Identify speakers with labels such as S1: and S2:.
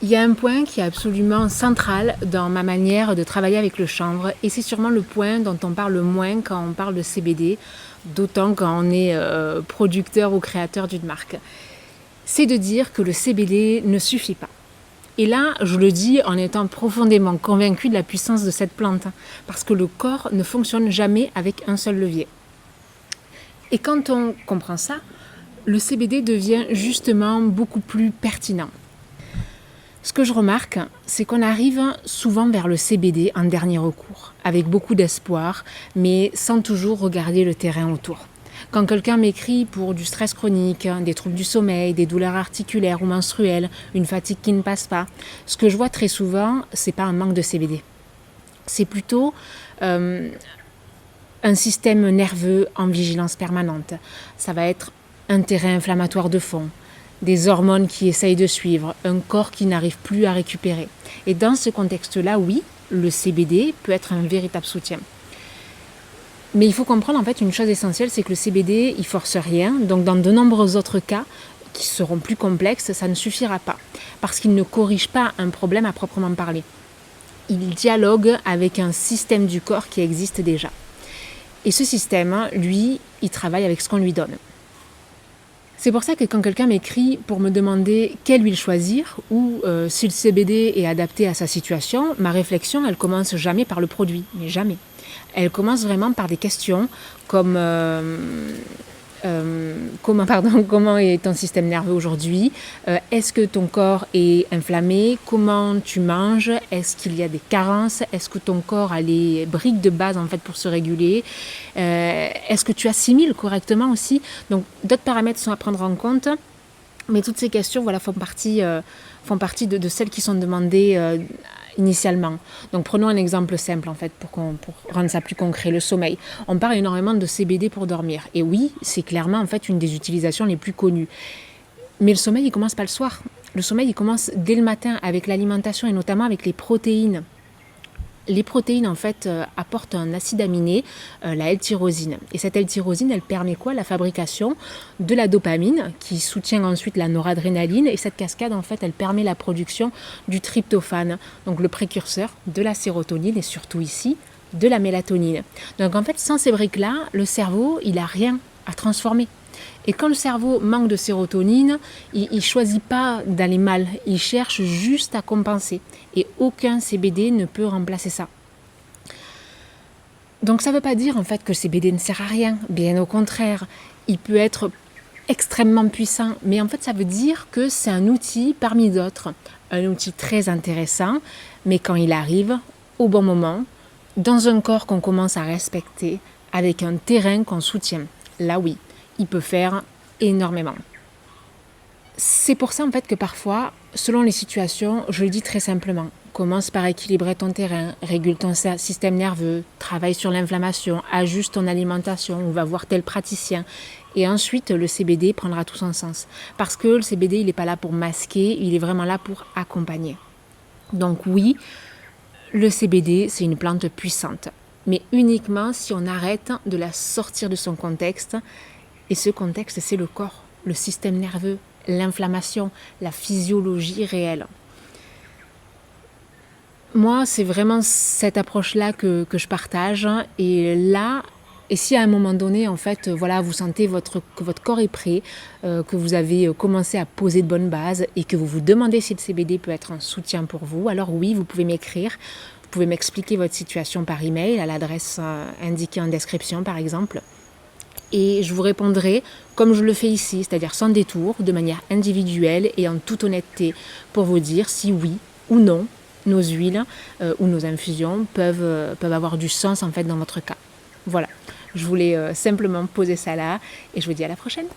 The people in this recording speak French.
S1: Il y a un point qui est absolument central dans ma manière de travailler avec le chanvre et c'est sûrement le point dont on parle le moins quand on parle de CBD, d'autant quand on est producteur ou créateur d'une marque. C'est de dire que le CBD ne suffit pas. Et là, je le dis en étant profondément convaincue de la puissance de cette plante, parce que le corps ne fonctionne jamais avec un seul levier. Et quand on comprend ça, le CBD devient justement beaucoup plus pertinent. Ce que je remarque, c'est qu'on arrive souvent vers le CBD en dernier recours, avec beaucoup d'espoir, mais sans toujours regarder le terrain autour. Quand quelqu'un m'écrit pour du stress chronique, des troubles du sommeil, des douleurs articulaires ou menstruelles, une fatigue qui ne passe pas, ce que je vois très souvent, c'est pas un manque de CBD. C'est plutôt un système nerveux en vigilance permanente. Ça va être un terrain inflammatoire de fond, des hormones qui essayent de suivre, un corps qui n'arrive plus à récupérer. Et dans ce contexte-là, oui, le CBD peut être un véritable soutien. Mais il faut comprendre en fait une chose essentielle, c'est que le CBD, il force rien. Donc dans de nombreux autres cas, qui seront plus complexes, ça ne suffira pas. Parce qu'il ne corrige pas un problème à proprement parler. Il dialogue avec un système du corps qui existe déjà. Et ce système, lui, il travaille avec ce qu'on lui donne. C'est pour ça que quand quelqu'un m'écrit pour me demander quelle huile choisir ou si le CBD est adapté à sa situation, ma réflexion, elle commence jamais par le produit, mais jamais. Elle commence vraiment par des questions comme comment est ton système nerveux aujourd'hui, est-ce que ton corps est inflammé, comment tu manges, est-ce qu'il y a des carences, est-ce que ton corps a les briques de base en fait pour se réguler, est-ce que tu assimiles correctement aussi. Donc d'autres paramètres sont à prendre en compte, mais toutes ces questions font partie de celles qui sont demandées initialement. Donc prenons un exemple simple en fait pour rendre ça plus concret, le sommeil. On parle énormément de CBD pour dormir. Et oui, c'est clairement en fait une des utilisations les plus connues. Mais le sommeil, il commence pas le soir. Le sommeil, il commence dès le matin avec l'alimentation et notamment avec les protéines. Les protéines, en fait, apportent un acide aminé, la L-tyrosine. Et cette L-tyrosine, elle permet quoi? La fabrication de la dopamine, qui soutient ensuite la noradrénaline. Et cette cascade, en fait, elle permet la production du tryptophane, donc le précurseur de la sérotonine et surtout ici, de la mélatonine. Donc, en fait, sans ces briques-là, le cerveau, il n'a rien à transformer. Et quand le cerveau manque de sérotonine, il ne choisit pas d'aller mal, il cherche juste à compenser. Et aucun CBD ne peut remplacer ça. Donc ça ne veut pas dire en fait que le CBD ne sert à rien, bien au contraire, il peut être extrêmement puissant, mais en fait ça veut dire que c'est un outil parmi d'autres, un outil très intéressant, mais quand il arrive au bon moment, dans un corps qu'on commence à respecter, avec un terrain qu'on soutient, là oui, il peut faire énormément. C'est pour ça en fait que parfois, selon les situations, je le dis très simplement, commence par équilibrer ton terrain, régule ton système nerveux, travaille sur l'inflammation, ajuste ton alimentation ou va voir tel praticien. Et ensuite, le CBD prendra tout son sens. Parce que le CBD, il n'est pas là pour masquer, il est vraiment là pour accompagner. Donc oui, le CBD, c'est une plante puissante, mais uniquement si on arrête de la sortir de son contexte. Et ce contexte, c'est le corps, le système nerveux, l'inflammation, la physiologie réelle. Moi, c'est vraiment cette approche-là que je partage. Et si à un moment donné, en fait, vous sentez que votre corps est prêt, que vous avez commencé à poser de bonnes bases et que vous vous demandez si le CBD peut être un soutien pour vous, alors oui, vous pouvez m'écrire. Vous pouvez m'expliquer votre situation par email à l'adresse indiquée en description, par exemple. Et je vous répondrai comme je le fais ici, c'est-à-dire sans détour, de manière individuelle et en toute honnêteté, pour vous dire si oui ou non nos huiles ou nos infusions peuvent avoir du sens en fait dans votre cas. Voilà, je voulais simplement poser ça là et je vous dis à la prochaine.